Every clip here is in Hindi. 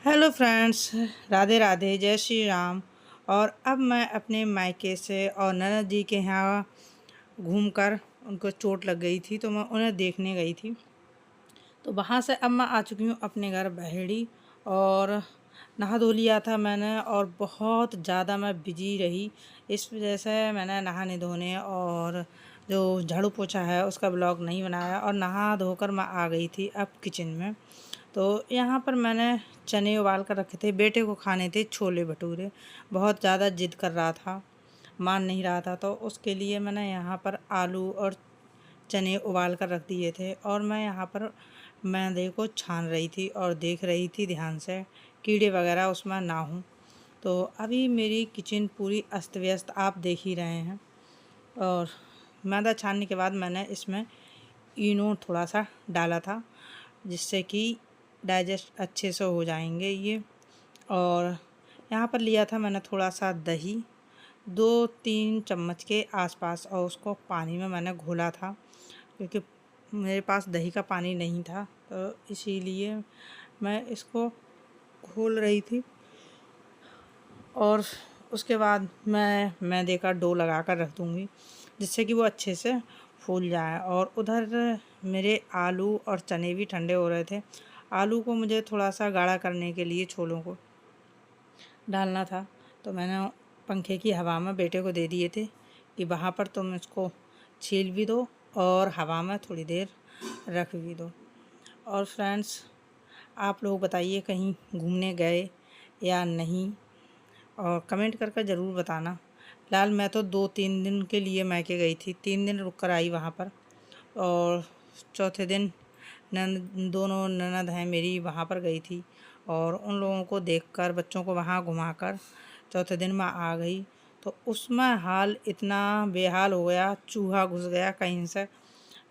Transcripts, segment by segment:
हेलो फ्रेंड्स, राधे राधे, जय श्री राम। और अब मैं अपने मायके से और ननद जी के यहाँ घूमकर उनको चोट लग गई थी तो मैं उन्हें देखने गई थी। तो वहाँ से अब मैं आ चुकी हूँ अपने घर बहेड़ी। और नहा धो लिया था मैंने और बहुत ज़्यादा मैं बिजी रही। इस वजह से मैंने नहाने धोने और जो झाड़ू पोछा है उसका ब्लॉग नहीं बनाया और नहा धोकर मैं आ गई थी अब किचन में। तो यहाँ पर मैंने चने उबाल कर रखे थे, बेटे को खाने थे छोले भटूरे। बहुत ज़्यादा ज़िद कर रहा था, मान नहीं रहा था, तो उसके लिए मैंने यहाँ पर आलू और चने उबाल कर रख दिए थे और मैं यहाँ पर मैदे को छान रही थी और देख रही थी ध्यान से कीड़े वगैरह उसमें ना हों। तो अभी मेरी किचन पूरी अस्त व्यस्त आप देख ही रहे हैं। और मैदा छानने के बाद मैंने इसमें इनो थोड़ा सा डाला था जिससे कि डाइजेस्ट अच्छे से हो जाएंगे ये। और यहाँ पर लिया था मैंने थोड़ा सा दही, 2-3 चम्मच के आसपास, और उसको पानी में मैंने घोला था क्योंकि मेरे पास दही का पानी नहीं था, तो इसीलिए मैं इसको घोल रही थी। और उसके बाद मैं मैदे का डो लगा कर रख दूँगी जिससे कि वो अच्छे से फूल जाए। और उधर मेरे आलू और चने भी ठंडे हो रहे थे। आलू को मुझे थोड़ा सा गाढ़ा करने के लिए छोलों को डालना था, तो मैंने पंखे की हवा में बेटे को दे दिए थे कि वहाँ पर तुम इसको छील भी दो और हवा में थोड़ी देर रख भी दो। और फ्रेंड्स, आप लोग बताइए कहीं घूमने गए या नहीं, और कमेंट कर ज़रूर बताना। फिलहाल मैं तो 2-3 दिन के लिए मायके गई थी, 3 दिन रुक कर आई वहाँ पर। और चौथे दिन दोनों ननद हैं मेरी वहाँ पर गई थी और उन लोगों को देखकर, बच्चों को वहाँ घुमाकर चौथे दिन मैं आ गई। तो उसमें हाल इतना बेहाल हो गया, चूहा घुस गया कहीं से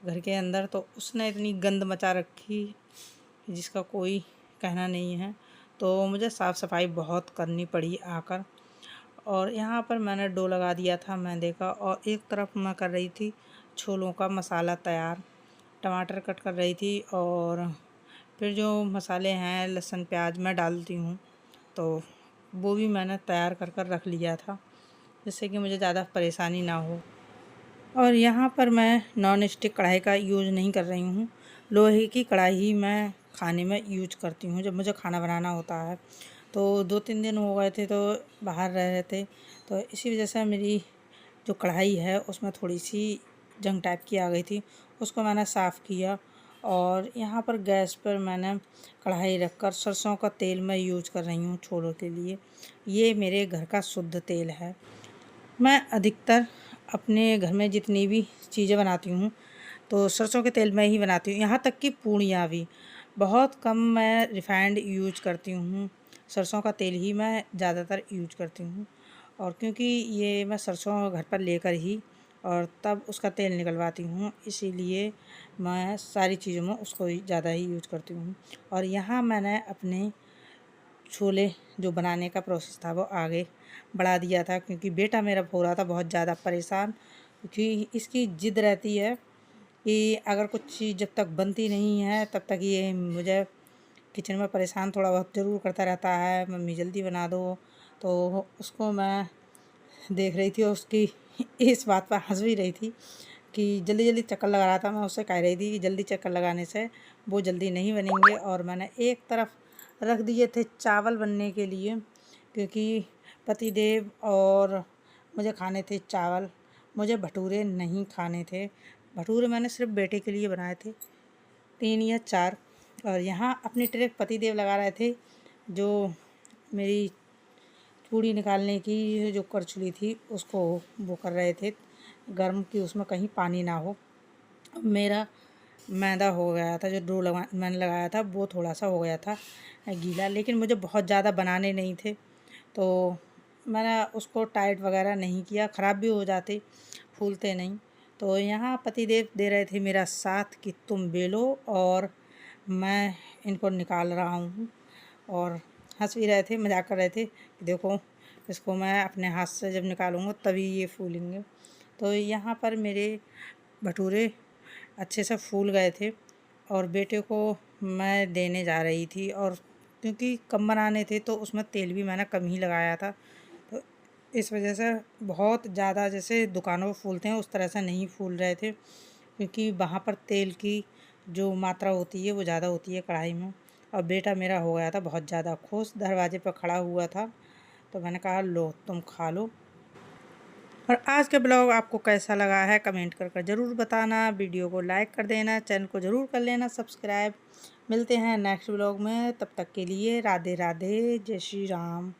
घर के अंदर, तो उसने इतनी गंद मचा रखी जिसका कोई कहना नहीं है। तो मुझे साफ़ सफाई बहुत करनी पड़ी आकर। और यहाँ पर मैंने डो लगा दिया था मैदे का और एक तरफ मैं कर रही थी छोलों का मसाला तैयार, टमाटर कट कर रही थी। और फिर जो मसाले हैं लहसुन प्याज मैं डालती हूँ, तो वो भी मैंने तैयार कर रख लिया था जिससे कि मुझे ज़्यादा परेशानी ना हो। और यहाँ पर मैं नॉन स्टिक कढ़ाई का यूज़ नहीं कर रही हूँ, लोहे की कढ़ाई ही मैं खाने में यूज करती हूँ जब मुझे खाना बनाना होता है। तो 2-3 दिन हो गए थे तो बाहर रह रहे थे, तो इसी वजह से मेरी जो कढ़ाई है उसमें थोड़ी सी जंग टाइप की आ गई थी, उसको मैंने साफ़ किया। और यहाँ पर गैस पर मैंने कढ़ाई रखकर सरसों का तेल मैं यूज कर रही हूँ छोलों के लिए। ये मेरे घर का शुद्ध तेल है। मैं अधिकतर अपने घर में जितनी भी चीज़ें बनाती हूँ तो सरसों के तेल में ही बनाती हूँ, यहाँ तक कि पूड़ियाँ भी। बहुत कम मैं रिफाइंड यूज करती हूँ, सरसों का तेल ही मैं ज़्यादातर यूज करती हूँ। और क्योंकि ये मैं सरसों घर पर लेकर ही और तब उसका तेल निकलवाती हूँ, इसीलिए मैं सारी चीज़ों में उसको ही ज़्यादा ही यूज करती हूँ। और यहाँ मैंने अपने छोले जो बनाने का प्रोसेस था वो आगे बढ़ा दिया था क्योंकि बेटा मेरा हो रहा था बहुत ज़्यादा परेशान, क्योंकि इसकी ज़िद रहती है कि अगर कुछ चीज़ जब तक बनती नहीं है तब तक ये मुझे किचन में परेशान थोड़ा बहुत ज़रूर करता रहता है, मम्मी जल्दी बना दो। तो उसको मैं देख रही थी और उसकी इस बात पर हंस भी रही थी कि जल्दी जल्दी चक्कर लगा रहा था। मैं उससे कह रही थी कि जल्दी चक्कर लगाने से वो जल्दी नहीं बनेंगे। और मैंने एक तरफ रख दिए थे चावल बनने के लिए क्योंकि पतिदेव और मुझे खाने थे चावल, मुझे भटूरे नहीं खाने थे। भटूरे मैंने सिर्फ बेटे के लिए बनाए थे 3 या 4। और यहाँ अपनी ट्रे पतिदेव लगा रहे थे, जो मेरी चूड़ी निकालने की जो करछुली थी उसको वो कर रहे थे गर्म, कि उसमें कहीं पानी ना हो। मेरा मैदा हो गया था, जो डो मैंने लगाया था वो थोड़ा सा हो गया था गीला, लेकिन मुझे बहुत ज़्यादा बनाने नहीं थे तो मैंने उसको टाइट वगैरह नहीं किया, ख़राब भी हो जाते, फूलते नहीं। तो यहाँ पतिदेव दे रहे थे मेरा साथ कि तुम बेलो और मैं इनको निकाल रहा हूँ। और हंस भी रहे थे, मजाक कर रहे थे कि देखो इसको मैं अपने हाथ से जब निकालूंगा तभी ये फूलेंगे। तो यहाँ पर मेरे भटूरे अच्छे से फूल गए थे और बेटे को मैं देने जा रही थी और क्योंकि कम बनाने थे तो उसमें तेल भी मैंने कम ही लगाया था। तो इस वजह से बहुत ज़्यादा जैसे दुकानों पर फूलते हैं उस तरह से नहीं फूल रहे थे, क्योंकि वहाँ पर तेल की जो मात्रा होती है वो ज़्यादा होती है कढ़ाई में। और बेटा मेरा हो गया था बहुत ज़्यादा खुश, दरवाजे पर खड़ा हुआ था, तो मैंने कहा लो तुम खा लो। और आज का ब्लॉग आपको कैसा लगा है कमेंट कर ज़रूर बताना, वीडियो को लाइक कर देना, चैनल को ज़रूर कर लेना सब्सक्राइब। मिलते हैं नेक्स्ट ब्लॉग में, तब तक के लिए राधे राधे, जय श्री राम।